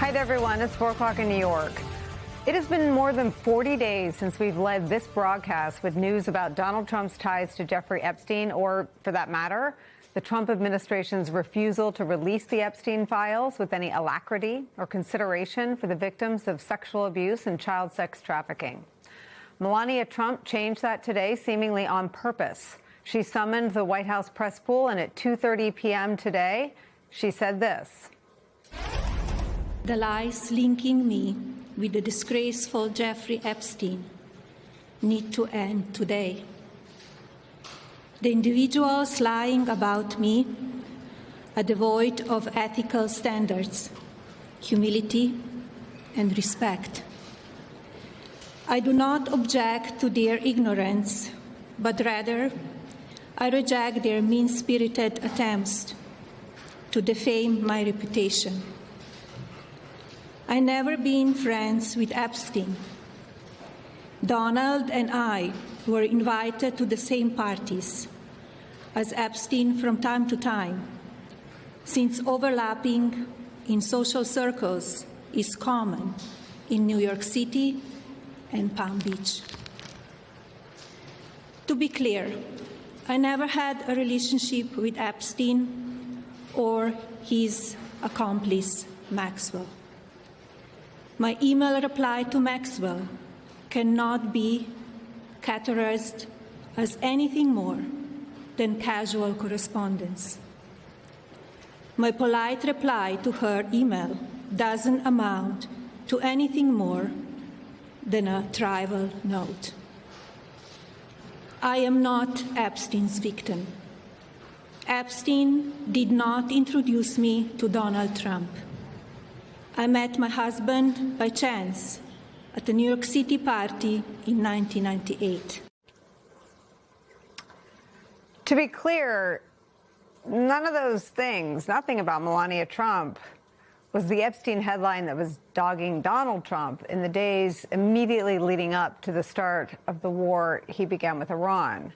Hi there, everyone. It's 4 o'clock in New York. It has been more than 40 days since we've led this broadcast with news about Donald Trump's ties to Jeffrey Epstein, or for that matter, the Trump administration's refusal to release the Epstein files with any alacrity or consideration for the victims of sexual abuse and child sex trafficking. Melania Trump changed that today, seemingly on purpose. She summoned the White House press pool, and at 2:30 p.m. today, she said this. The lies linking me with the disgraceful Jeffrey Epstein need to end today. The individuals lying about me are devoid of ethical standards, humility, and respect. I do not object to their ignorance, but rather I reject their mean-spirited attempts to defame my reputation. I never been friends with Epstein. Donald and I were invited to the same parties as Epstein from time to time, since overlapping in social circles is common in New York City and Palm Beach. To be clear, I never had a relationship with Epstein or his accomplice, Maxwell. My email reply to Maxwell cannot be categorized as anything more than casual correspondence. My polite reply to her email doesn't amount to anything more than a trivial note. I am not Epstein's victim. Epstein did not introduce me to Donald Trump. I met my husband by chance at a New York City party in 1998. To be clear, none of those things, nothing about Melania Trump, was the Epstein headline that was dogging Donald Trump in the days immediately leading up to the start of the war he began with Iran.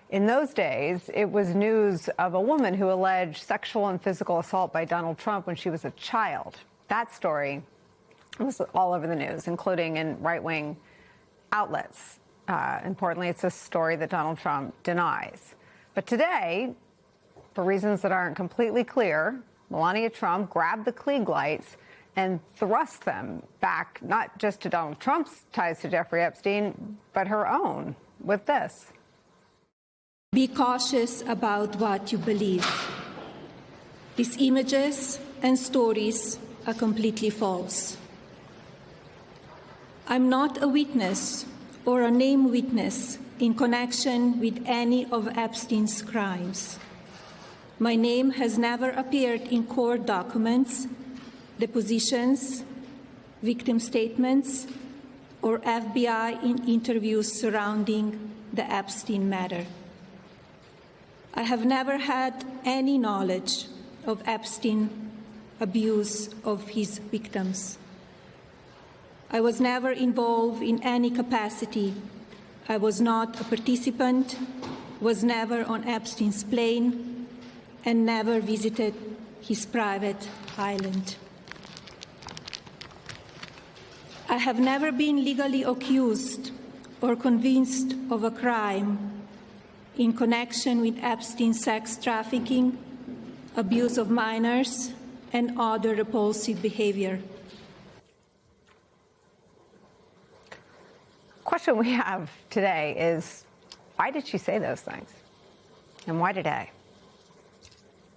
In those days, it was news of a woman who alleged sexual and physical assault by Donald Trump when she was a child. That story was all over the news, including in right-wing outlets. Importantly, it's a story that Donald Trump denies. But today, for reasons that aren't completely clear, Melania Trump grabbed the Klieg lights and thrust them back, not just to Donald Trump's ties to Jeffrey Epstein, but her own, with this. Be cautious about what you believe. These images and stories are completely false. I'm not a witness or a named witness in connection with any of Epstein's crimes. My name has never appeared in court documents, depositions, victim statements, or FBI interviews surrounding the Epstein matter. I have never had any knowledge of Epstein abuse of his victims. I was never involved in any capacity. I was not a participant, was never on Epstein's plane, and never visited his private island. I have never been legally accused or convinced of a crime in connection with Epstein's sex trafficking, abuse of minors, and other repulsive behavior. Question we have today is, why did she say those things? And why today?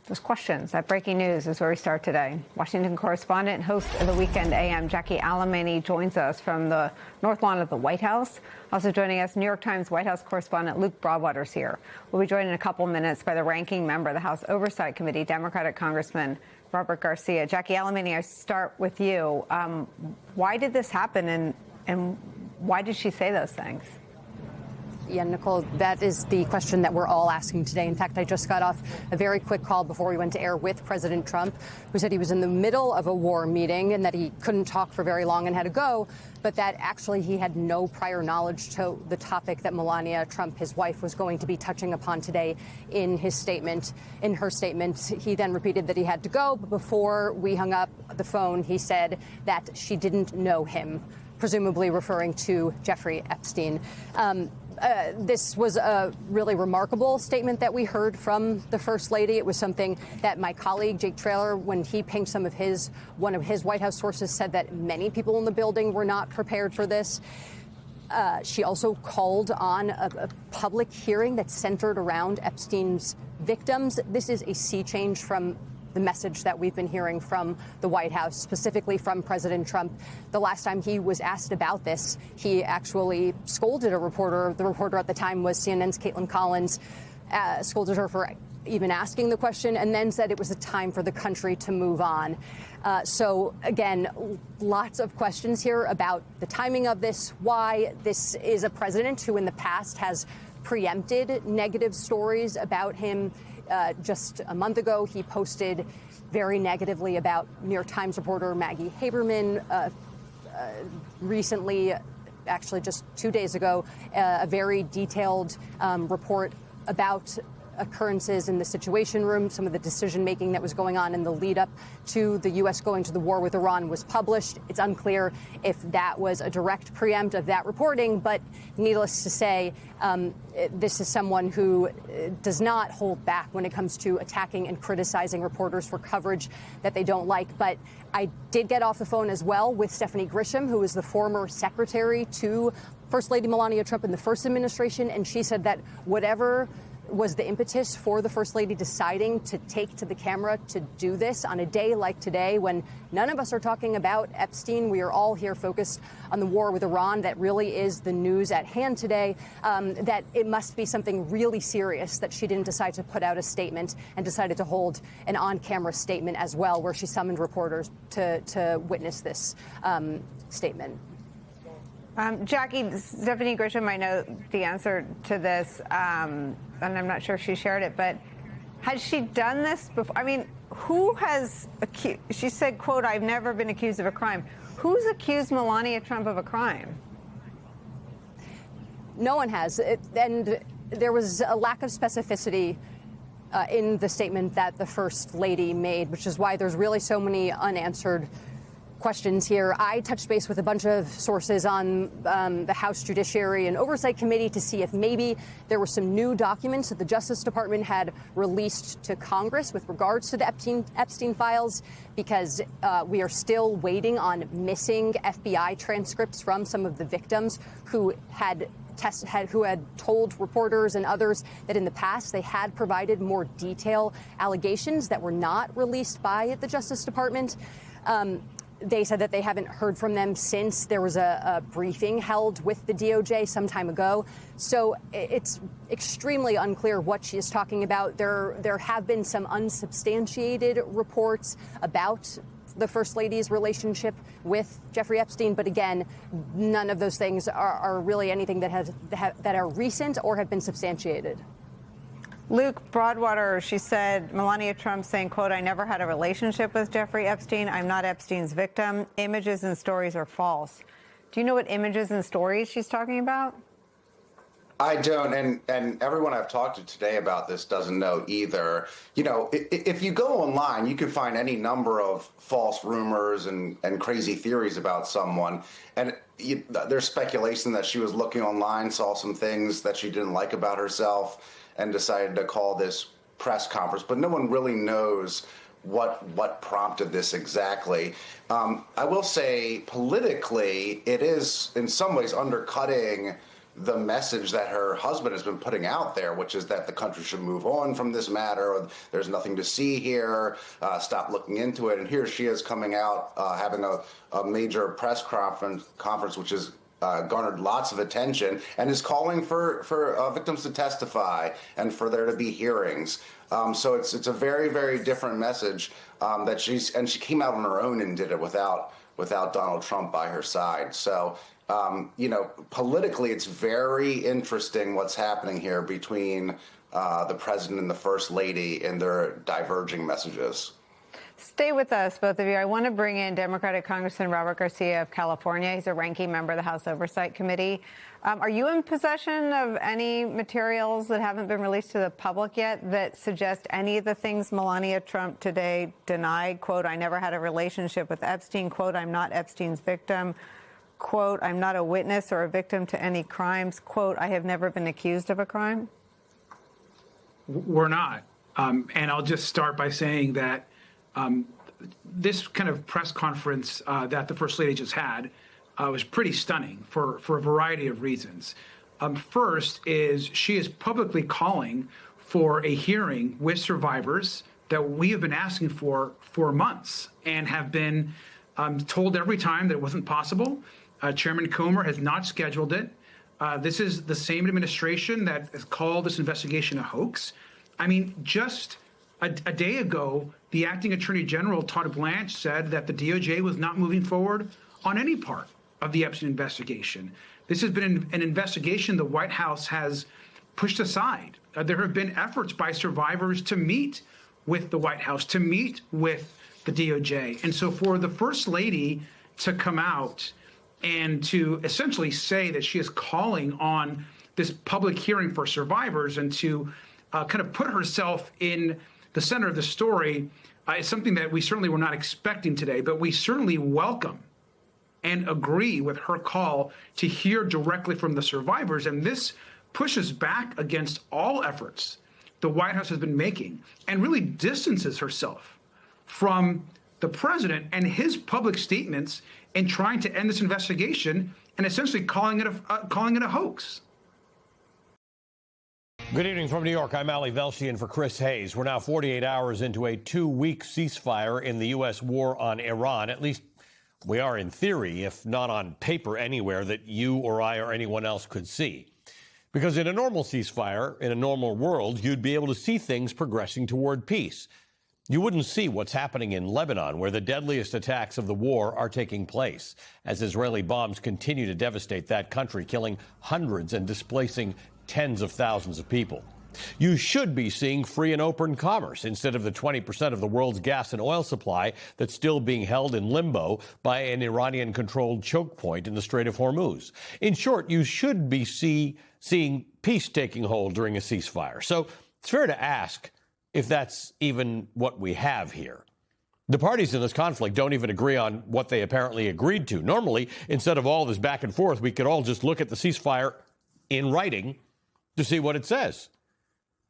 Those questions, that breaking news is where we start today. Washington correspondent and host of the Weekend AM, Jackie Alemany, joins us from the North Lawn of the White House. Also joining us, New York Times White House correspondent Luke Broadwater's here. We'll be joined in a couple minutes by the ranking member of the House Oversight Committee, Democratic Congressman Robert Garcia. Jackie Alemany, I start with you. Why did this happen, and why did she say those things? Yeah, Nicole, that is the question that we're all asking today. In fact, I just got off a very quick call before we went to air with President Trump, who said he was in the middle of a war meeting and that he couldn't talk for very long and had to go, but that actually he had no prior knowledge to the topic that Melania Trump, his wife, was going to be touching upon today in his statement. In her statement, he then repeated that he had to go, but before we hung up the phone, he said that she didn't know him, presumably referring to Jeffrey Epstein. This was a really remarkable statement that we heard from the First Lady. It was something that my colleague, Jake Traylor, when he pinged one of his White House sources, said that many people in the building were not prepared for this. She also called on a public hearing that centered around Epstein's victims. This is a sea change from the message that we've been hearing from the White House, specifically from President Trump. The last time he was asked about this, he actually scolded a reporter. The reporter at the time was CNN's Caitlin Collins, scolded her for even asking the question, and then said it was a time for the country to move on. So, again, lots of questions here about the timing of this, why this is a president who in the past has preempted negative stories about him. Just a month ago, he posted very negatively about New York Times reporter Maggie Haberman. Recently, actually just 2 days ago, a very detailed report about occurrences in the Situation Room, some of the decision making that was going on in the lead up to the U.S. going to the war with Iran was published. It's unclear if that was a direct preempt of that reporting, but needless to say, this is someone who does not hold back when it comes to attacking and criticizing reporters for coverage that they don't like. But I did get off the phone as well with Stephanie Grisham, who is the former secretary to First Lady Melania Trump in the first administration, and she said that whatever was the impetus for the First Lady deciding to take to the camera to do this on a day like today when none of us are talking about Epstein. We are all here focused on the war with Iran. That really is the news at hand today, that it must be something really serious that she didn't decide to put out a statement and decided to hold an on-camera statement as well, where she summoned reporters to witness this statement. Jackie, Stephanie Grisham, I know the answer to this, and I'm not sure if she shared it, but has she done this before? I mean, who has accused? She said, quote, "I've never been accused of a crime." Who's accused Melania Trump of a crime? No one has. And there was a lack of specificity in the statement that the First Lady made, which is why there's really so many unanswered questions here. I touched base with a bunch of sources on the House Judiciary and Oversight Committee to see if maybe there were some new documents that the Justice Department had released to Congress with regards to the Epstein files, because we are still waiting on missing FBI transcripts from some of the victims who had told reporters and others that in the past they had provided more detailed allegations that were not released by the Justice Department. They said that they haven't heard from them since there was a briefing held with the DOJ some time ago. So it's extremely unclear what she is talking about. There have been some unsubstantiated reports about the First Lady's relationship with Jeffrey Epstein. But again, none of those things are really anything that are recent or have been substantiated. Luke Broadwater, she said, Melania Trump saying, quote, "I never had a relationship with Jeffrey Epstein. I'm not Epstein's victim. Images and stories are false." Do you know what images and stories she's talking about? I don't, and everyone I've talked to today about this doesn't know either. You know, if you go online, you can find any number of false rumors and crazy theories about someone. And there's speculation that she was looking online, saw some things that she didn't like about herself, and decided to call this press conference. But no one really knows what prompted this exactly. I will say politically, it is in some ways undercutting the message that her husband has been putting out there, which is that the country should move on from this matter, or there's nothing to see here, stop looking into it. And here she is coming out, having a major press conference, which is garnered lots of attention and is calling for victims to testify and for there to be hearings. So it's a very, very different message that she came out on her own and did it without Donald Trump by her side. So, politically, it's very interesting what's happening here between the president and the first lady in their diverging messages. Stay with us, both of you. I want to bring in Democratic Congressman Robert Garcia of California. He's a ranking member of the House Oversight Committee. Are you in possession of any materials that haven't been released to the public yet that suggest any of the things Melania Trump today denied? Quote, I never had a relationship with Epstein. Quote, I'm not Epstein's victim. Quote, I'm not a witness or a victim to any crimes. Quote, I have never been accused of a crime. We're not. And I'll just start by saying that this kind of press conference that the First Lady just had was pretty stunning for a variety of reasons. First is she is publicly calling for a hearing with survivors that we have been asking for months and have been told every time that it wasn't possible. Chairman Comer has not scheduled it. This is the same administration that has called this investigation a hoax. I mean, just a day ago, the acting attorney general, Todd Blanche, said that the DOJ was not moving forward on any part of the Epstein investigation. This has been an investigation the White House has pushed aside. There have been efforts by survivors to meet with the White House, to meet with the DOJ. And so for the First Lady to come out and to essentially say that she is calling on this public hearing for survivors and to kind of put herself in the center of the story is something that we certainly were not expecting today, but we certainly welcome and agree with her call to hear directly from the survivors. And this pushes back against all efforts the White House has been making and really distances herself from the president and his public statements in trying to end this investigation and essentially calling it a hoax. Good evening from New York. I'm Ali Velshi for Chris Hayes. We're now 48 hours into a 2-week ceasefire in the U.S. war on Iran. At least we are in theory, if not on paper anywhere that you or I or anyone else could see. Because in a normal ceasefire, in a normal world, you'd be able to see things progressing toward peace. You wouldn't see what's happening in Lebanon, where the deadliest attacks of the war are taking place, as Israeli bombs continue to devastate that country, killing hundreds and displacing tens of thousands of people. You should be seeing free and open commerce instead of the 20% of the world's gas and oil supply that's still being held in limbo by an Iranian-controlled choke point in the Strait of Hormuz. In short, you should be seeing peace taking hold during a ceasefire. So it's fair to ask if that's even what we have here. The parties in this conflict don't even agree on what they apparently agreed to. Normally, instead of all this back and forth, we could all just look at the ceasefire in writing to see what it says.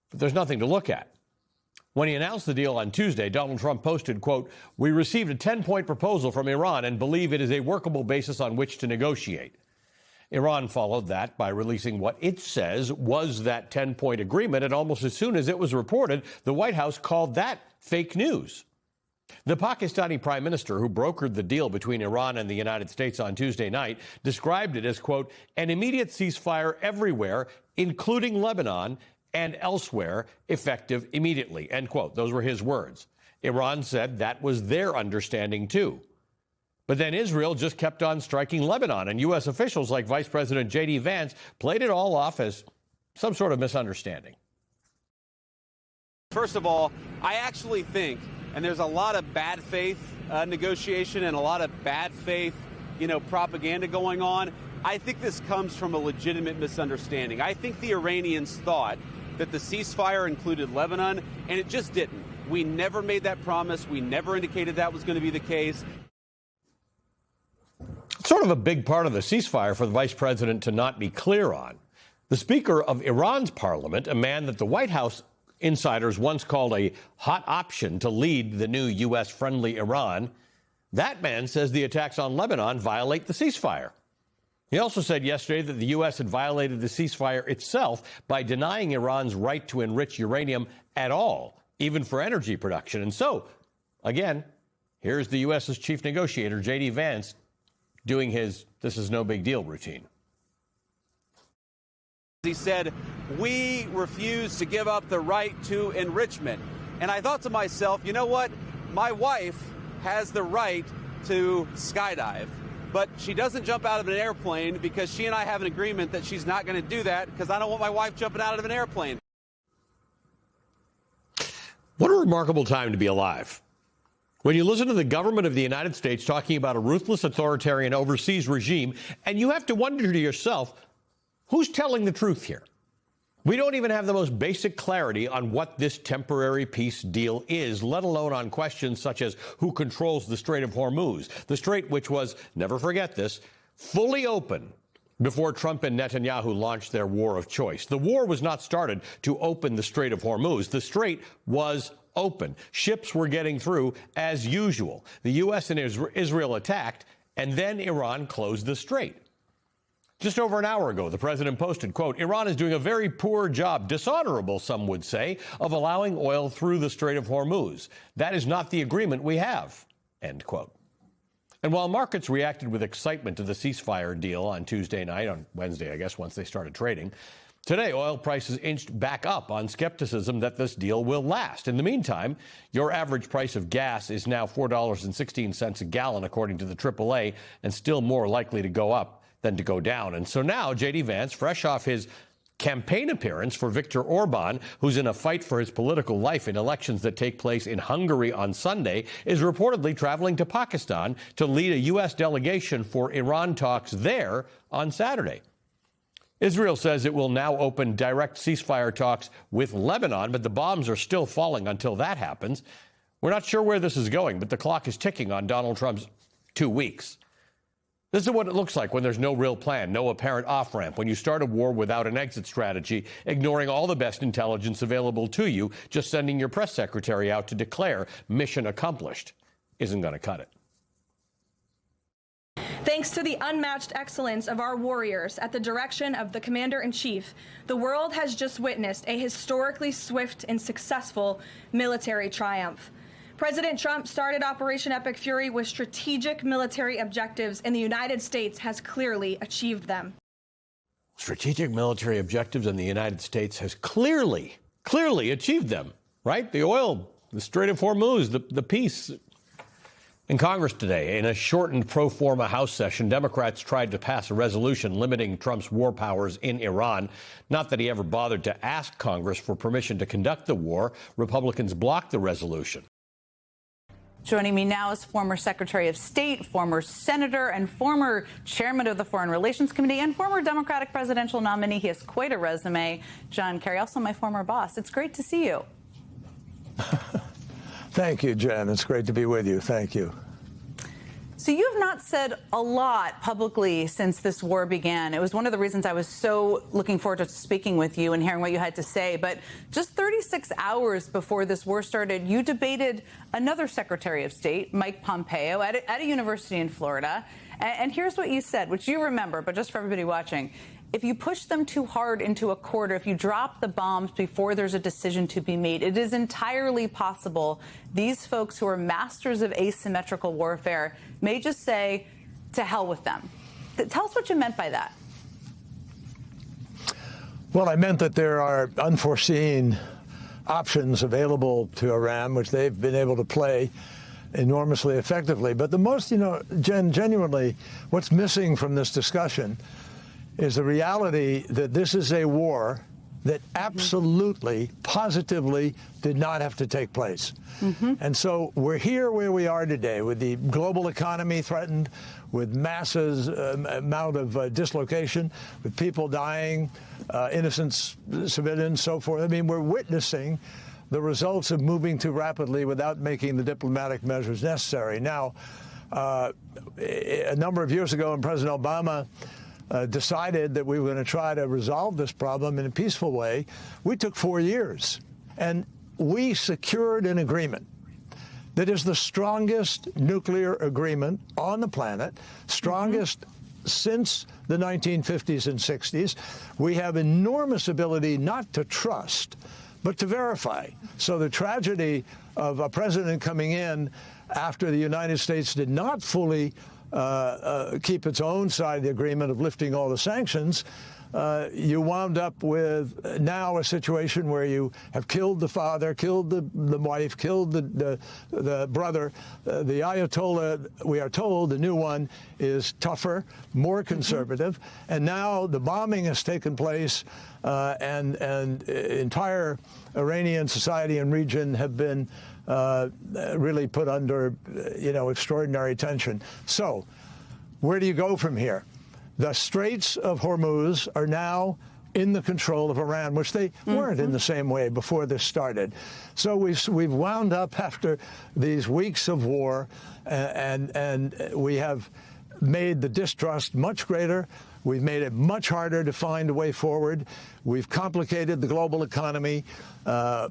But there's nothing to look at. When he announced the deal on Tuesday, Donald Trump posted, quote, "We received a 10-point proposal from Iran and believe it is a workable basis on which to negotiate." Iran followed that by releasing what it says was that 10-point agreement, and almost as soon as it was reported, the White House called that fake news. The Pakistani prime minister who brokered the deal between Iran and the United States on Tuesday night described it as, quote, "an immediate ceasefire everywhere, including Lebanon and elsewhere, effective immediately," end quote. Those were his words. Iran said that was their understanding, too. But then Israel just kept on striking Lebanon, and U.S. officials like Vice President J.D. Vance played it all off as some sort of misunderstanding. First of all, I actually think, and there's a lot of bad faith negotiation and a lot of bad faith, propaganda going on. I think this comes from a legitimate misunderstanding. I think the Iranians thought that the ceasefire included Lebanon, and it just didn't. We never made that promise. We never indicated that was going to be the case. It's sort of a big part of the ceasefire for the vice president to not be clear on. The Speaker of Iran's parliament, a man that the White House insiders once called a hot option to lead the new U.S.-friendly Iran, that man says the attacks on Lebanon violate the ceasefire. He also said yesterday that the U.S. had violated the ceasefire itself by denying Iran's right to enrich uranium at all, even for energy production. And so, again, here's the U.S.'s chief negotiator, J.D. Vance, doing his "this is no big deal" routine. He said, "We refuse to give up the right to enrichment." And I thought to myself, you know what? My wife has the right to skydive, but she doesn't jump out of an airplane because she and I have an agreement that she's not going to do that because I don't want my wife jumping out of an airplane. What a remarkable time to be alive. When you listen to the government of the United States talking about a ruthless authoritarian overseas regime, and you have to wonder to yourself, who's telling the truth here? We don't even have the most basic clarity on what this temporary peace deal is, let alone on questions such as who controls the Strait of Hormuz, the strait which was, never forget this, fully open before Trump and Netanyahu launched their war of choice. The war was not started to open the Strait of Hormuz. The strait was open. Ships were getting through as usual. The U.S. and Israel attacked, and then Iran closed the strait. Just over an hour ago, the president posted, quote, "Iran is doing a very poor job, dishonorable, some would say, of allowing oil through the Strait of Hormuz. That is not the agreement we have," end quote. And while markets reacted with excitement to the ceasefire deal on Tuesday night, on Wednesday, I guess, once they started trading, today oil prices inched back up on skepticism that this deal will last. In the meantime, your average price of gas is now $4.16 a gallon, according to the AAA, and still more likely to go up than to go down. And so now J.D. Vance, fresh off his campaign appearance for Viktor Orban, who's in a fight for his political life in elections that take place in Hungary on Sunday, is reportedly traveling to Pakistan to lead a U.S. delegation for Iran talks there on Saturday. Israel says it will now open direct ceasefire talks with Lebanon, but the bombs are still falling until that happens. We're not sure where this is going, but the clock is ticking on Donald Trump's 2 weeks. This is what it looks like when there's no real plan, no apparent off-ramp, when you start a war without an exit strategy, ignoring all the best intelligence available to you, just sending your press secretary out to declare mission accomplished isn't going to cut it. Thanks to the unmatched excellence of our warriors at the direction of the Commander-in-Chief, the world has just witnessed a historically swift and successful military triumph. President Trump started Operation Epic Fury with strategic military objectives, and the United States has clearly achieved them. Strategic military objectives, and the United States has clearly achieved them, right? The oil, the Strait of Hormuz, the peace. In Congress today, in a shortened pro forma House session, Democrats tried to pass a resolution limiting Trump's war powers in Iran. Not that he ever bothered to ask Congress for permission to conduct the war. Republicans blocked the resolution. Joining me now is former Secretary of State, former Senator, and former Chairman of the Foreign Relations Committee, and former Democratic presidential nominee. He has quite a resume. John Kerry, also my former boss. It's great to see you. Thank you, Jen. It's great to be with you. Thank you. So you have not said a lot publicly since this war began. It was one of the reasons I was so looking forward to speaking with you and hearing what you had to say. But just 36 hours before this war started, you debated another Secretary of State, Mike Pompeo, at a university in Florida. And here's what you said, which you remember, but just for everybody watching. If you push them too hard into a corner, if you drop the bombs before there's a decision to be made, it is entirely possible these folks who are masters of asymmetrical warfare may just say, to hell with them. Tell us what you meant by that. Well, I meant that there are unforeseen options available to Iran, which they've been able to play enormously effectively. But the most, Jen, genuinely, what's missing from this discussion is the reality that this is a war that absolutely, positively did not have to take place. And so we're here where we are today with the global economy threatened, with massive amount of dislocation, with people dying, innocent civilians, so forth. I mean, we're witnessing the results of moving too rapidly without making the diplomatic measures necessary. Now, a number of years ago, when President Obama decided that we were going to try to resolve this problem in a peaceful way, we took 4 years. And we secured an agreement that is the strongest nuclear agreement on the planet, strongest since the 1950s and 60s. We have enormous ability not to trust, but to verify. So the tragedy of a president coming in after the United States did not fully keep its own side of the agreement of lifting all the sanctions, you wound up with now a situation where you have killed the father, killed the wife, killed the brother. The Ayatollah, we are told, the new one is tougher, more conservative, and now the bombing has taken place, and entire Iranian society and region have been really put under, extraordinary tension. So, where do you go from here? The Straits of Hormuz are now in the control of Iran, which they weren't in the same way before this started. So we've wound up after these weeks of war, and we have made the distrust much greater. We've made it much harder to find a way forward. We've complicated the global economy.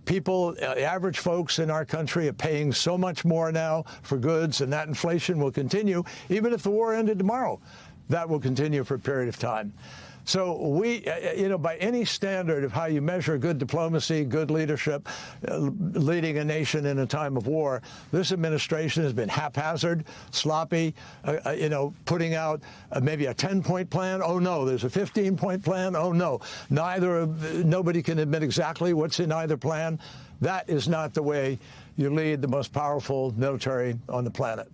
People, average folks in our country are paying so much more now for goods, and that inflation will continue even if the war ended tomorrow. That will continue for a period of time. So we, by any standard of how you measure good diplomacy, good leadership, leading a nation in a time of war, this administration has been haphazard, sloppy, putting out maybe a 10-point plan. Oh, no, there's a 15-point plan. Oh, no. Nobody can admit exactly what's in either plan. That is not the way you lead the most powerful military on the planet.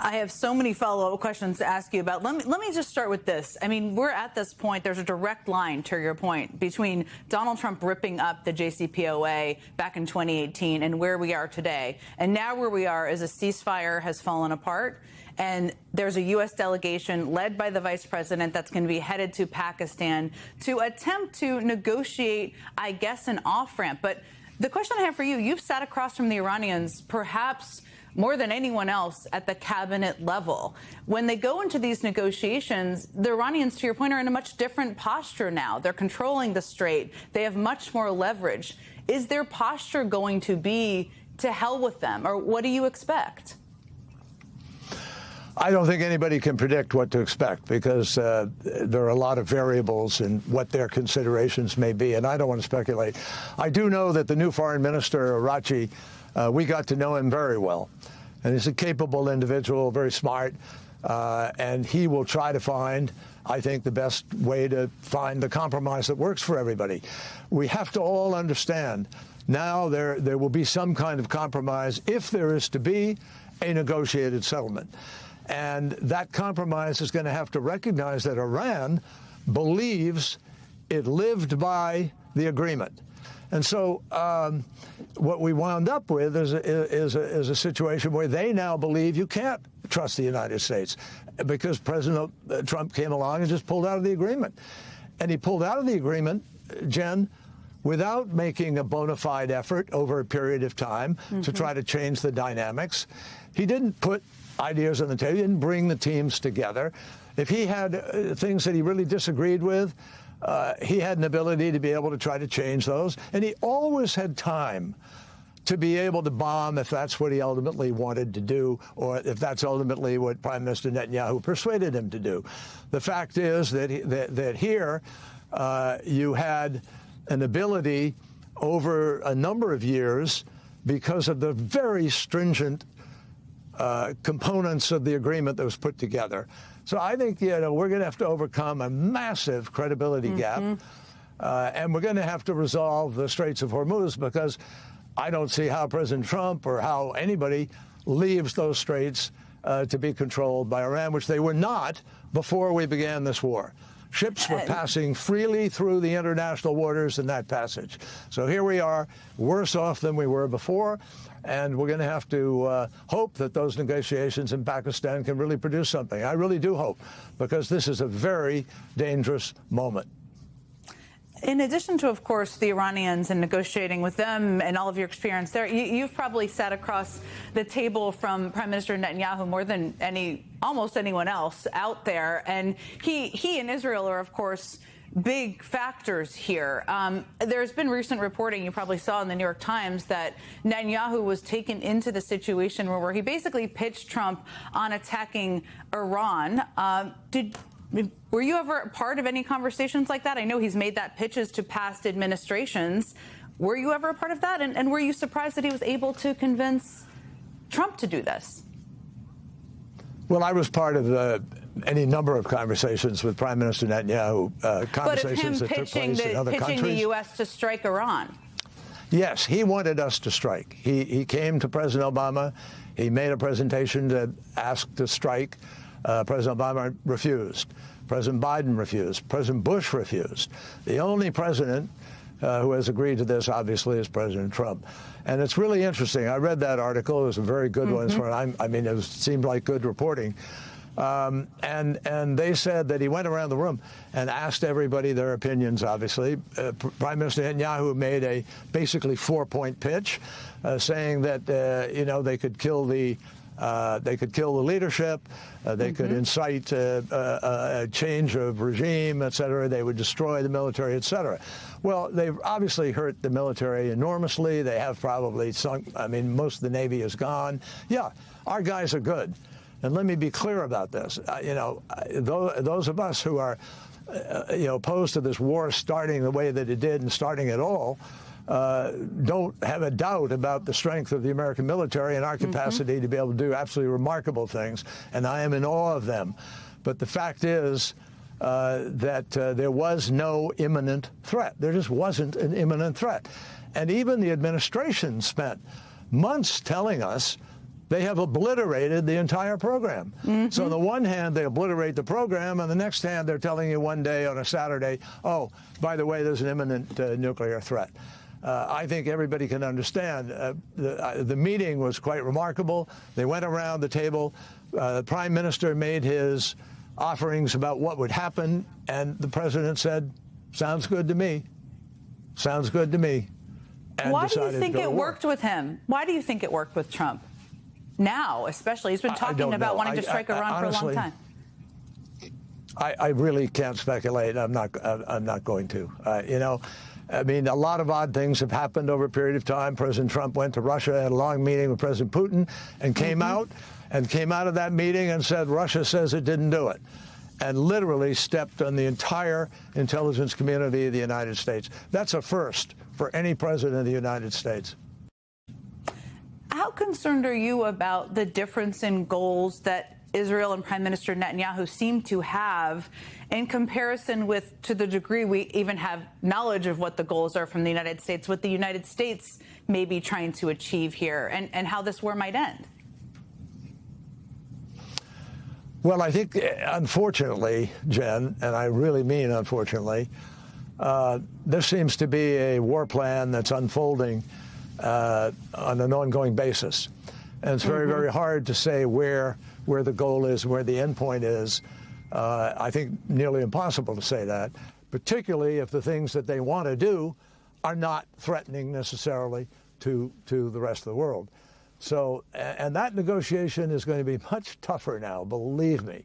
I have so many follow-up questions to ask you about. Let me just start with this. I mean, we're at this point, there's a direct line, to your point, between Donald Trump ripping up the JCPOA back in 2018 and where we are today. And now where we are is a ceasefire has fallen apart, and there's a U.S. delegation led by the vice president that's going to be headed to Pakistan to attempt to negotiate, I guess, an off-ramp. But the question I have for you, you've sat across from the Iranians, perhaps more than anyone else at the cabinet level. When they go into these negotiations, the Iranians, to your point, are in a much different posture now. They're controlling the strait. They have much more leverage. Is their posture going to be to hell with them, or what do you expect? I don't think anybody can predict what to expect because there are a lot of variables in what their considerations may be, and I don't want to speculate. I do know that the new foreign minister, Araghchi, we got to know him very well, and he's a capable individual, very smart, and he will try to find, I think, the best way to find the compromise that works for everybody. We have to all understand now there will be some kind of compromise if there is to be a negotiated settlement. And that compromise is going to have to recognize that Iran believes it lived by the agreement. And so what we wound up with is a situation where they now believe you can't trust the United States because President Trump came along and just pulled out of the agreement. And he pulled out of the agreement, Jen, without making a bona fide effort over a period of time to try to change the dynamics. He didn't put ideas on the table. He didn't bring the teams together. If he had things that he really disagreed with, he had an ability to be able to try to change those. And he always had time to be able to bomb if that's what he ultimately wanted to do, or if that's ultimately what Prime Minister Netanyahu persuaded him to do. The fact is that here you had an ability over a number of years because of the very stringent components of the agreement that was put together. So I think, we're going to have to overcome a massive credibility gap, and we're going to have to resolve the Straits of Hormuz because I don't see how President Trump or how anybody leaves those straits to be controlled by Iran, which they were not before we began this war. Ships were passing freely through the international waters in that passage. So here we are, worse off than we were before, and we're going to have to hope that those negotiations in Pakistan can really produce something. I really do hope, because this is a very dangerous moment. In addition to, of course, the Iranians and negotiating with them and all of your experience there, you've probably sat across the table from Prime Minister Netanyahu more than almost anyone else out there. And he and Israel are, of course, big factors here. There's been recent reporting, you probably saw in the New York Times, that Netanyahu was taken into the situation where he basically pitched Trump on attacking Iran. Were you ever part of any conversations like that? I know he's made that pitches to past administrations. Were you ever a part of that? And were you surprised that he was able to convince Trump to do this? Well, I was part of any number of conversations with Prime Minister Netanyahu, conversations that took place in other countries. Pitching the U.S. to strike Iran. Yes, he wanted us to strike. He came to President Obama. He made a presentation to ask to strike. President Obama refused. President Biden refused. President Bush refused. The only president who has agreed to this, obviously, is President Trump. And it's really interesting. I read that article. It was a very good one. I mean, it seemed like good reporting. And they said that he went around the room and asked everybody their opinions, obviously. Prime Minister Netanyahu made a basically 4-point pitch saying that, you know, they could kill the leadership, they could incite a change of regime, et cetera. They would destroy the military, et cetera. Well, they've obviously hurt the military enormously. They have probably sunk. I mean, most of the Navy is gone. Yeah, our guys are good. And let me be clear about this. You know, those of us who are, you know, opposed to this war starting the way that it did and starting at all, don't have a doubt about the strength of the American military and our capacity to be able to do absolutely remarkable things. And I am in awe of them. But the fact is that there was no imminent threat. There just wasn't an imminent threat. And even the administration spent months telling us they have obliterated the entire program. So on the one hand, they obliterate the program. On the next hand, they're telling you one day on a Saturday, oh, by the way, there's an imminent nuclear threat. I think everybody can understand. The meeting was quite remarkable. They went around the table. The Prime Minister made his offerings about what would happen, and the President said, sounds good to me. Sounds good to me. And why do you think it worked with him? Why do you think it worked with Trump? Now, especially. He's been talking about wanting to strike Iran for a long time. I really can't speculate. I'm not going to. You know, I mean, a lot of odd things have happened over a period of time. President Trump went to Russia, had a long meeting with President Putin, and came out of that meeting and said Russia says it didn't do it, and literally stepped on the entire intelligence community of the United States. That's a first for any president of the United States. How concerned are you about the difference in goals that Israel and Prime Minister Netanyahu seem to have in comparison with, to the degree we even have knowledge of what the goals are from the United States, what the United States may be trying to achieve here, and how this war might end? Well, I think, unfortunately, Jen, and I really mean unfortunately, there seems to be a war plan that's unfolding on an ongoing basis. And it's very, very hard to say where the goal is, where the end point is. I think nearly impossible to say that, particularly if the things that they want to do are not threatening necessarily to the rest of the world. So, and that negotiation is going to be much tougher now, believe me.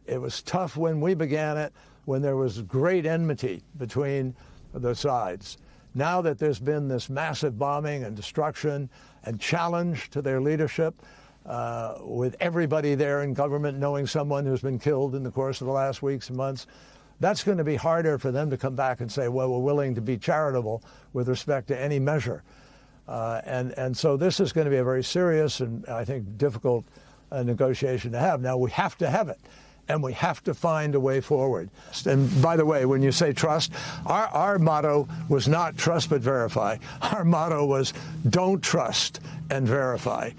It was tough when we began it, when there was great enmity between the sides. Now that there's been this massive bombing and destruction and challenge to their leadership, with everybody there in government knowing someone who's been killed in the course of the last weeks and months, that's going to be harder for them to come back and say, well, we're willing to be charitable with respect to any measure. And so this is going to be a very serious and I think difficult negotiation to have. Now, we have to have it. And we have to find a way forward. And by the way, when you say trust, our motto was not trust but verify. Our motto was don't trust and verify.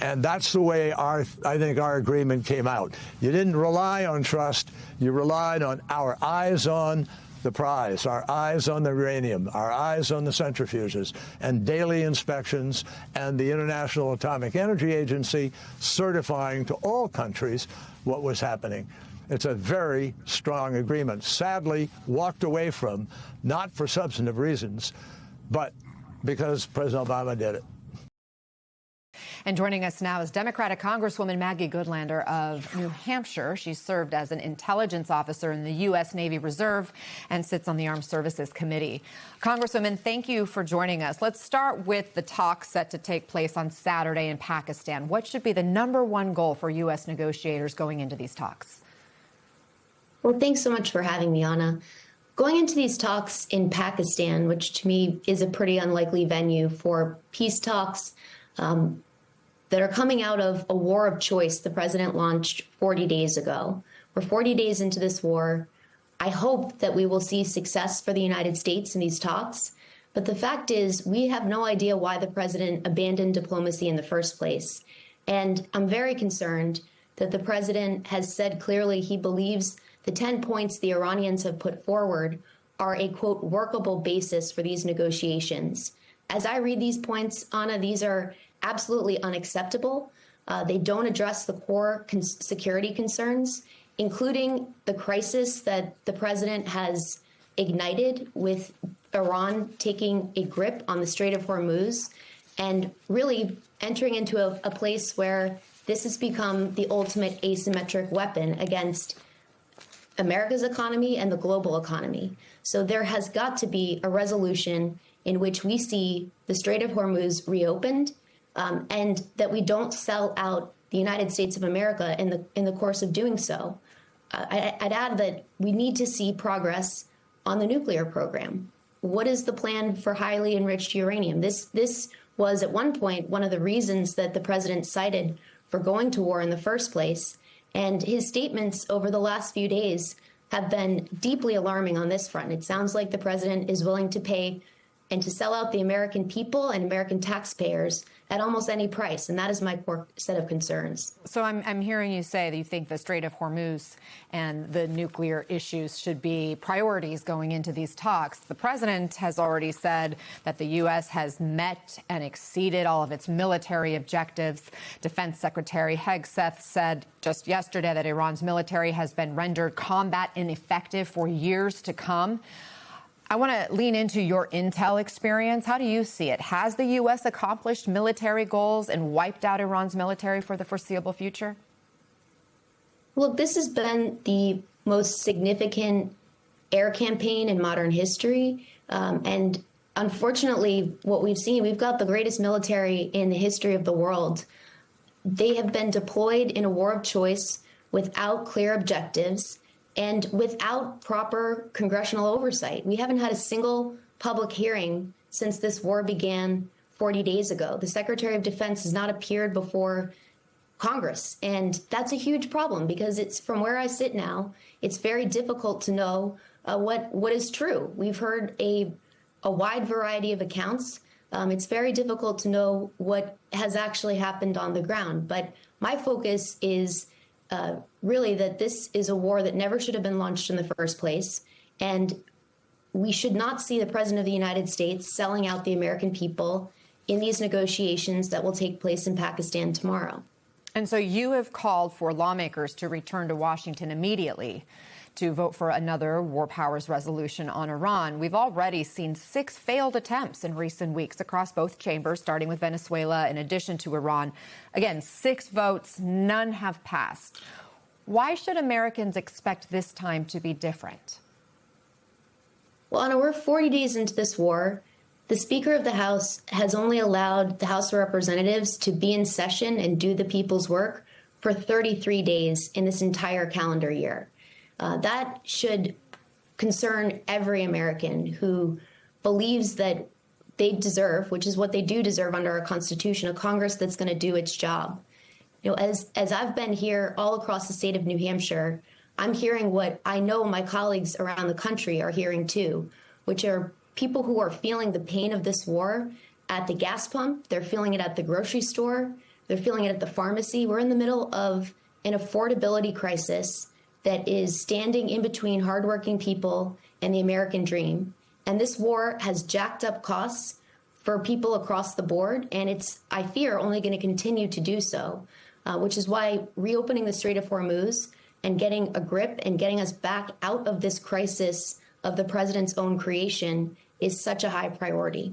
And that's the way I think our agreement came out. You didn't rely on trust. You relied on our eyes on the prize, our eyes on the uranium, our eyes on the centrifuges, and daily inspections, and the International Atomic Energy Agency certifying to all countries what was happening. It's a very strong agreement, sadly walked away from, not for substantive reasons, but because President Obama did it. And joining us now is Democratic Congresswoman Maggie Goodlander of New Hampshire. She served as an intelligence officer in the U.S. Navy Reserve and sits on the Armed Services Committee. Congresswoman, thank you for joining us. Let's start with the talks set to take place on Saturday in Pakistan. What should be the #1 goal for U.S. negotiators going into these talks? Well, thanks so much for having me, Anna. Going into these talks in Pakistan, which to me is a pretty unlikely venue for peace talks, that are coming out of a war of choice the president launched 40 days ago. We're 40 days into this war. I hope that we will see success for the United States in these talks. But the fact is, we have no idea why the president abandoned diplomacy in the first place. And I'm very concerned that the president has said clearly he believes the 10 points the Iranians have put forward are a, quote, workable basis for these negotiations. As I read these points, Anna, these are absolutely unacceptable. They don't address the core security concerns, including the crisis that the president has ignited with Iran taking a grip on the Strait of Hormuz and really entering into a place where this has become the ultimate asymmetric weapon against America's economy and the global economy. So there has got to be a resolution in which we see the Strait of Hormuz reopened, and that we don't sell out the United States of America in the course of doing so. I'd add that we need to see progress on the nuclear program. What is the plan for highly enriched uranium? This was at one point one of the reasons that the president cited for going to war in the first place. And his statements over the last few days have been deeply alarming on this front. It sounds like the president is willing to pay and to sell out the American people and American taxpayers at almost any price. And that is my core set of concerns. So I'm hearing you say that you think the Strait of Hormuz and the nuclear issues should be priorities going into these talks. The president has already said that the U.S. has met and exceeded all of its military objectives. Defense Secretary Hegseth said just yesterday that Iran's military has been rendered combat ineffective for years to come. I want to lean into your intel experience. How do you see it? Has the U.S. accomplished military goals and wiped out Iran's military for the foreseeable future? Look, this has been the most significant air campaign in modern history. And unfortunately, what we've seen, we've got the greatest military in the history of the world. They have been deployed in a war of choice without clear objectives and without proper congressional oversight. We haven't had a single public hearing since this war began 40 days ago. The Secretary of Defense has not appeared before Congress. And that's a huge problem because it's from where I sit now, it's very difficult to know what is true. We've heard a wide variety of accounts. It's very difficult to know what has actually happened on the ground. But my focus is really that this is a war that never should have been launched in the first place. And we should not see the President of the United States selling out the American people in these negotiations that will take place in Pakistan tomorrow. And so you have called for lawmakers to return to Washington immediately to vote for another war powers resolution on Iran. We've already seen 6 failed attempts in recent weeks across both chambers, starting with Venezuela in addition to Iran. Again, 6 votes, none have passed. Why should Americans expect this time to be different? Well, Anna, we're 40 days into this war. The Speaker of the House has only allowed the House of Representatives to be in session and do the people's work for 33 days in this entire calendar year. That should concern every American who believes that they deserve, which is what they do deserve under our Constitution, a Congress that's going to do its job. You know, as I've been here all across the state of New Hampshire, I'm hearing what I know my colleagues around the country are hearing too, which are people who are feeling the pain of this war at the gas pump. They're feeling it at the grocery store. They're feeling it at the pharmacy. We're in the middle of an affordability crisis that is standing in between hardworking people and the American dream. And this war has jacked up costs for people across the board. And it's, I fear, only going to continue to do so, which is why reopening the Strait of Hormuz and getting a grip and getting us back out of this crisis of the president's own creation is such a high priority.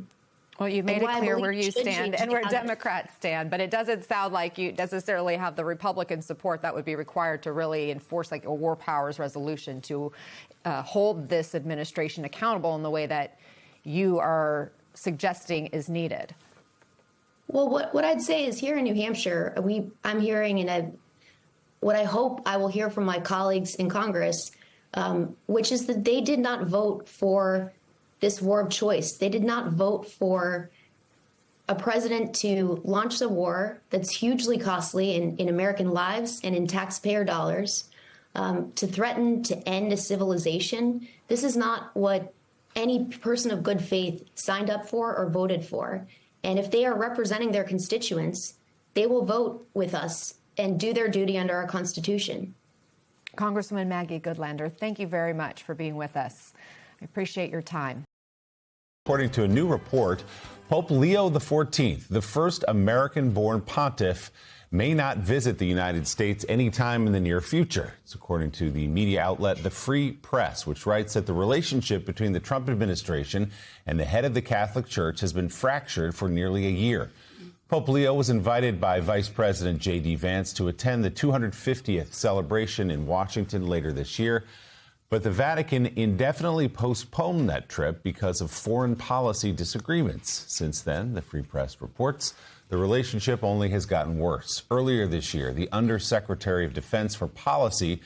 Well, you've made it clear where you stand and where Democrats stand, but it doesn't sound like you necessarily have the Republican support that would be required to really enforce like a war powers resolution to hold this administration accountable in the way that you are suggesting is needed. Well, what I'd say is here in New Hampshire, I'm hearing, and what I hope I will hear from my colleagues in Congress, which is that they did not vote for this war of choice. They did not vote for a president to launch a war that's hugely costly in American lives and in taxpayer dollars, to threaten to end a civilization. This is not what any person of good faith signed up for or voted for. And if they are representing their constituents, they will vote with us and do their duty under our Constitution. Congresswoman Maggie Goodlander, thank you very much for being with us. I appreciate your time. According to a new report, Pope Leo XIV, the first American-born pontiff, may not visit the United States anytime in the near future. It's according to the media outlet The Free Press, which writes that the relationship between the Trump administration and the head of the Catholic Church has been fractured for nearly a year. Pope Leo was invited by Vice President J.D. Vance to attend the 250th celebration in Washington later this year, but the Vatican indefinitely postponed that trip because of foreign policy disagreements. Since then, the Free Press reports, the relationship only has gotten worse. Earlier this year, the Undersecretary of Defense for Policy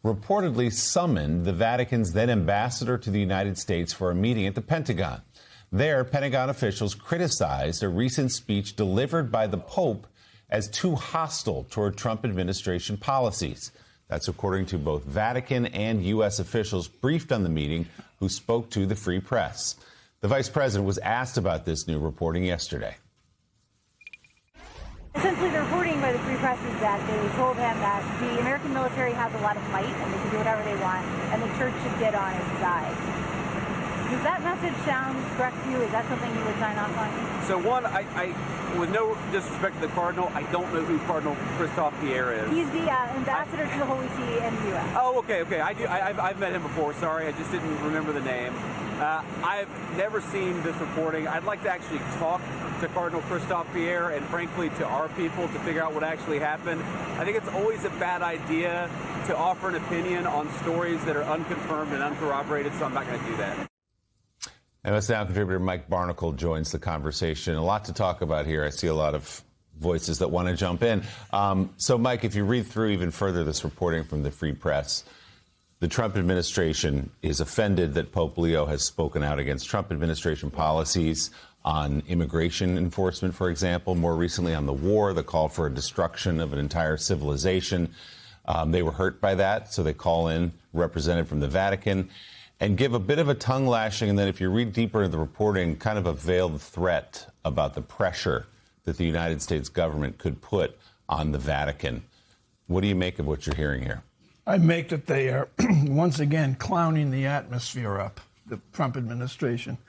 reportedly summoned the Vatican's then ambassador to the United States for a meeting at the Pentagon. There, Pentagon officials criticized a recent speech delivered by the Pope as too hostile toward Trump administration policies. That's according to both Vatican and U.S. officials briefed on the meeting who spoke to the Free Press. The vice president was asked about this new reporting yesterday. Essentially, the reporting by the Free Press is that they told him that the American military has a lot of might and they can do whatever they want, and the church should get on its side. Does that message sound correct to you? Is that something you would sign off on? So one, I with no disrespect to the Cardinal, I don't know who Cardinal Christophe Pierre is. He's the ambassador to the Holy See in the U.S. Oh, okay. I do. I've met him before. Sorry, I just didn't remember the name. I've never seen this reporting. I'd like to actually talk to Cardinal Christophe Pierre and, frankly, to our people to figure out what actually happened. I think it's always a bad idea to offer an opinion on stories that are unconfirmed and uncorroborated, so I'm not going to do that. MS Now contributor Mike Barnicle joins the conversation. A lot to talk about here. I see a lot of voices that want to jump in. So, Mike, if you read through even further this reporting from the Free Press, the Trump administration is offended that Pope Leo has spoken out against Trump administration policies on immigration enforcement, for example, more recently on the war, the call for a destruction of an entire civilization. They were hurt by that, so they call in representative from the Vatican and give a bit of a tongue lashing. And then if you read deeper into the reporting, kind of a veiled threat about the pressure that the United States government could put on the Vatican. What do you make of what you're hearing here? I make that they are, once again, clowning the atmosphere up, the Trump administration.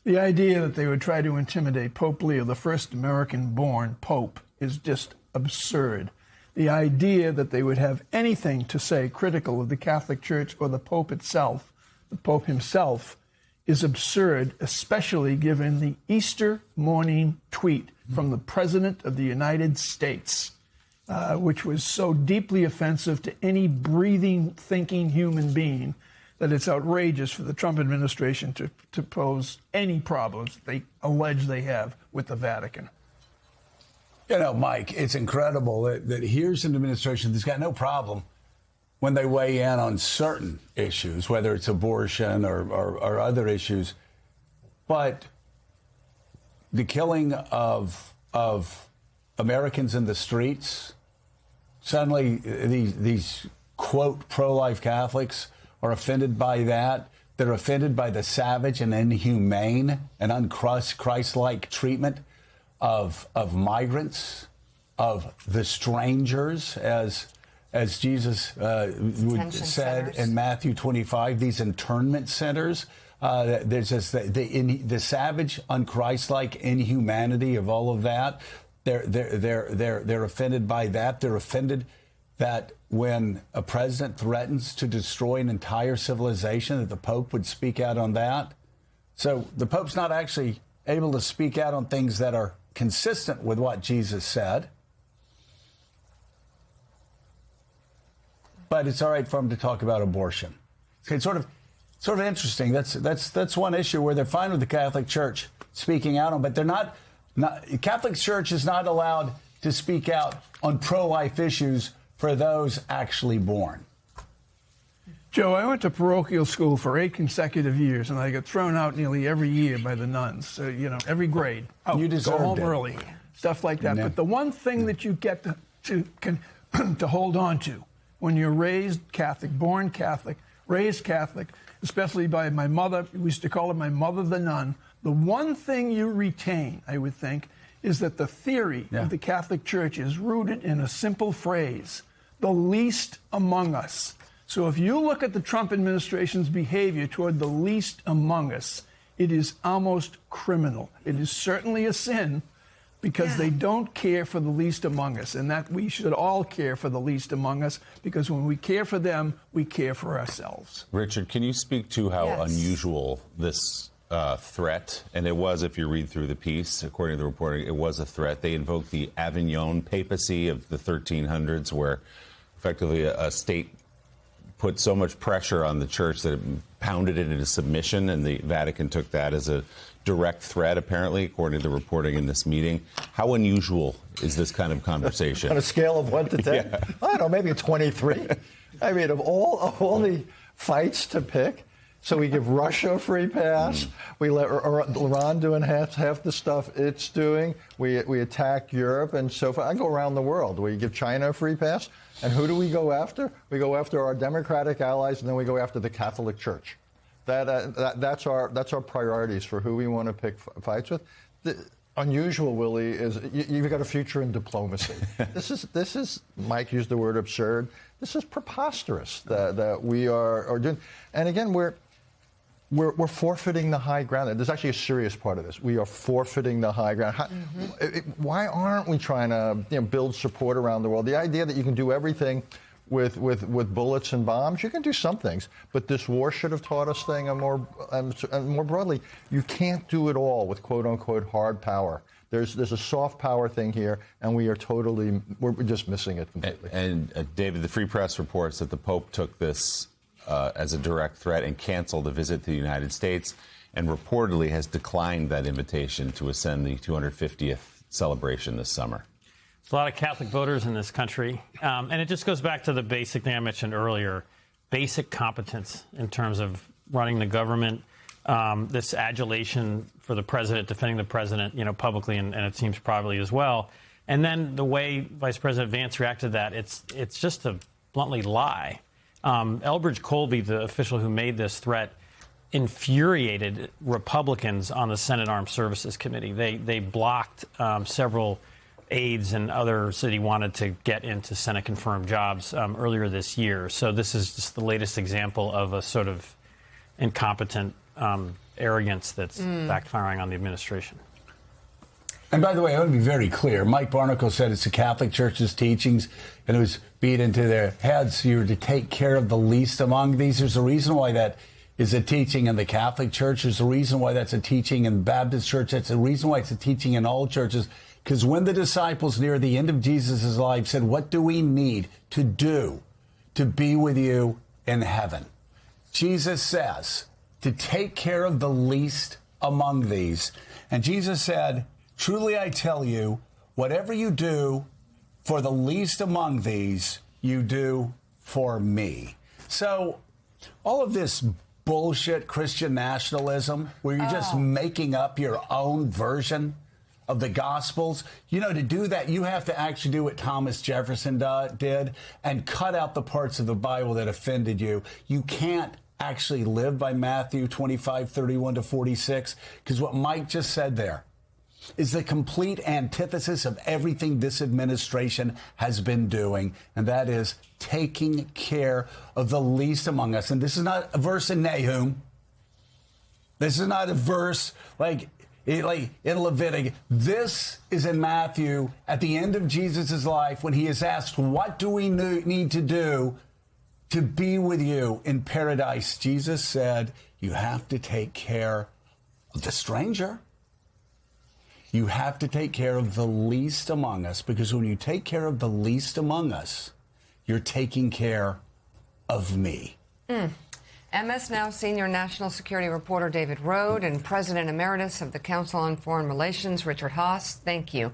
The idea that they would try to intimidate Pope Leo, the first American-born pope, is just absurd. The idea that they would have anything to say critical of the Catholic Church or the Pope itself, the Pope himself, is absurd, especially given the Easter morning tweet from the President of the United States, which was so deeply offensive to any breathing, thinking human being that it's outrageous for the Trump administration to pose any problems that they allege they have with the Vatican. You know, Mike, it's incredible that here's an administration that's got no problem when they weigh in on certain issues, whether it's abortion or other issues. But the killing of Americans in the streets, suddenly these quote, pro-life Catholics are offended by that. They're offended by the savage and inhumane and un-Christ-like treatment of migrants, of the strangers, as Jesus said in Matthew 25, these internment centers. There's just the savage, un-Christ-like inhumanity of all of that. They're offended by that. They're offended that when a president threatens to destroy an entire civilization, that the Pope would speak out on that. So the Pope's not actually able to speak out on things that are consistent with what Jesus said. But it's all right for him to talk about abortion. It's sort of interesting. That's one issue where they're fine with the Catholic Church speaking out on, but they're not. The Catholic Church is not allowed to speak out on pro-life issues for those actually born. Joe, I went to parochial school for 8 consecutive years, and I got thrown out nearly every year by the nuns. So, every grade. You deserved go home it. early, stuff like that. But the one thing that you get to hold on to when you're raised Catholic, born Catholic, raised Catholic, especially by my mother, we used to call her my mother the nun, the one thing you retain, I would think, is that the theory of the Catholic Church is rooted in a simple phrase, the least among us. So if you look at the Trump administration's behavior toward the least among us, it is almost criminal. It is certainly a sin because they don't care for the least among us, and that we should all care for the least among us, because when we care for them, we care for ourselves. Richard, can you speak to how unusual this threat, and it was, if you read through the piece, according to the reporting, it was a threat. They invoked the Avignon papacy of the 1300s, where effectively a state put so much pressure on the church that it pounded it into submission, and the Vatican took that as a direct threat, apparently, according to the reporting in this meeting. How unusual is this kind of conversation? On a scale of 1 to 10? I don't know, maybe a 23. I mean, of all the fights to pick, so we give Russia a free pass. We let Iran doing half the stuff it's doing. We attack Europe and so forth. I go around the world. We give China a free pass. And who do we go after? We go after our democratic allies, and then we go after the Catholic Church. That's our priorities for who we want to pick fights with. The unusual, Willie, is you've got a future in diplomacy. This is Mike used the word absurd. This is preposterous that we are doing. And again, we're forfeiting the high ground. There's actually a serious part of this. We are forfeiting the high ground. Why aren't we trying to build support around the world? The idea that you can do everything with bullets and bombs, you can do some things, but this war should have taught us things, and more broadly, you can't do it all with quote unquote hard power. There's a soft power thing here, and we're just missing it completely. And David, the Free Press reports that the Pope took this as a direct threat and canceled a visit to the United States, and reportedly has declined that invitation to attend the 250th celebration this summer. There's a lot of Catholic voters in this country, and it just goes back to the basic thing I mentioned earlier, basic competence in terms of running the government, this adulation for the president, defending the president, publicly, and it seems privately as well. And then the way Vice President Vance reacted to that, it's just a bluntly lie. Elbridge Colby, the official who made this threat, infuriated Republicans on the Senate Armed Services Committee. They blocked several aides and others that he wanted to get into Senate-confirmed jobs earlier this year. So this is just the latest example of a sort of incompetent arrogance that's backfiring on the administration. And by the way, I want to be very clear. Mike Barnicle said it's the Catholic Church's teachings, and it was beat into their heads. You're to take care of the least among these. There's a reason why that is a teaching in the Catholic Church. There's a reason why that's a teaching in the Baptist Church. That's a reason why it's a teaching in all churches. Because when the disciples near the end of Jesus' life said, what do we need to do to be with you in heaven? Jesus says to take care of the least among these. And Jesus said, truly I tell you, whatever you do for the least among these, you do for me. So all of this bullshit Christian nationalism, where you're just making up your own version of the Gospels, to do that, you have to actually do what Thomas Jefferson did and cut out the parts of the Bible that offended you. You can't actually live by Matthew 25:31-46, because what Mike just said there is the complete antithesis of everything this administration has been doing, and that is taking care of the least among us. And this is not a verse in Nahum. This is not a verse like in Leviticus. This is in Matthew at the end of Jesus' life, when he is asked, what do we need to do to be with you in paradise? Jesus said, you have to take care of the stranger. You have to take care of the least among us, because when you take care of the least among us, you're taking care of me. MS Now senior national security reporter David Rohde and President Emeritus of the Council on Foreign Relations, Richard Haass, thank you.